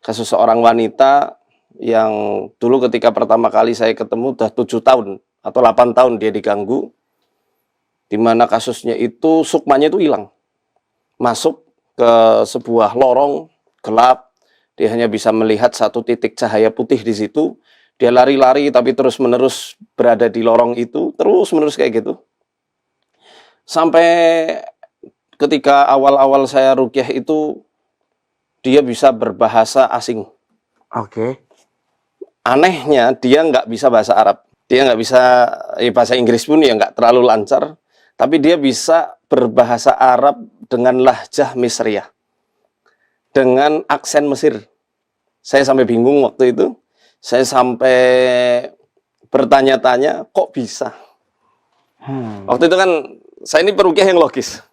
Kasus seorang wanita yang dulu ketika pertama kali saya ketemu udah 7 tahun atau 8 tahun dia diganggu, di mana kasusnya itu sukmanya itu hilang. Masuk ke sebuah lorong gelap, dia hanya bisa melihat satu titik cahaya putih di situ. Dia lari-lari tapi terus-menerus berada di lorong itu, terus-menerus kayak gitu. Sampai ketika awal-awal saya ruqyah itu, dia bisa berbahasa asing. Oke. Anehnya dia nggak bisa bahasa Arab. Dia nggak bisa bahasa Inggris pun ya nggak terlalu lancar. Tapi dia bisa berbahasa Arab dengan lahjah Misriyah. Dengan aksen Mesir. Saya sampai bingung waktu itu. Saya sampai bertanya-tanya, kok bisa? Waktu itu kan, saya ini peruqyah yang logis.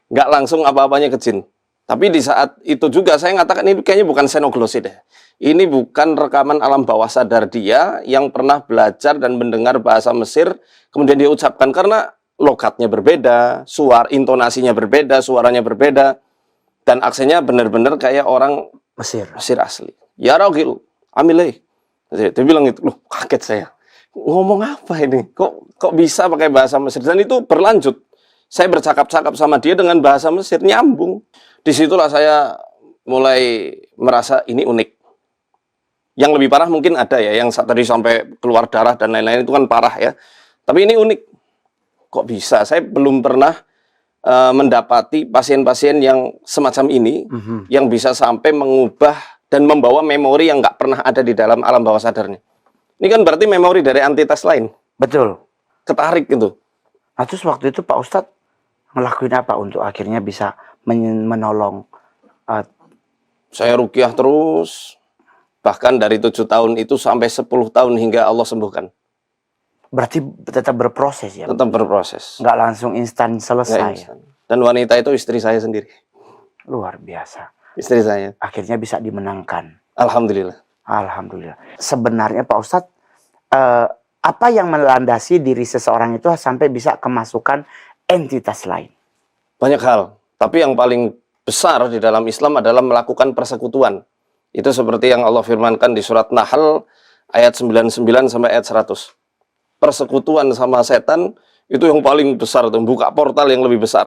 Nggak langsung apa-apanya ke jin. Tapi di saat itu juga saya ngatakan ini kayaknya bukan xenoglosi deh. Ini bukan rekaman alam bawah sadar dia yang pernah belajar dan mendengar bahasa Mesir, kemudian dia ucapkan karena logatnya berbeda, intonasinya berbeda, suaranya berbeda, dan aksennya benar-benar kayak orang Mesir asli. Ya Ragil, amilai. Dia bilang itu, loh kaget saya. Ngomong apa ini? Kok bisa pakai bahasa Mesir? Dan itu berlanjut. Saya bercakap-cakap sama dia dengan bahasa Mesir, nyambung. Disitulah saya mulai merasa ini unik. Yang lebih parah mungkin ada ya, yang tadi sampai keluar darah dan lain-lain itu kan parah ya. Tapi ini unik. Kok bisa? Saya belum pernah mendapati pasien-pasien yang semacam ini, yang bisa sampai mengubah dan membawa memori yang nggak pernah ada di dalam alam bawah sadarnya. Ini kan berarti memori dari entitas lain. Betul. Ketarik gitu. Nah terus waktu itu Pak Ustadz ngelakuin apa untuk akhirnya bisa menolong? Saya ruqyah terus. Bahkan dari 7 tahun itu sampai 10 tahun hingga Allah sembuhkan. Berarti tetap berproses ya? Tetap berproses. Nggak langsung instan selesai. Instan. Dan wanita itu istri saya sendiri. Luar biasa. Istri saya. Akhirnya bisa dimenangkan. Alhamdulillah. Alhamdulillah. Sebenarnya Pak Ustadz, apa yang melandasi diri seseorang itu sampai bisa kemasukan entitas lain? Banyak hal. Tapi yang paling besar di dalam Islam adalah melakukan persekutuan. Itu seperti yang Allah firmankan di surat Nahl ayat 99 sampai ayat 100. Persekutuan sama setan itu yang paling besar, buka portal yang lebih besar.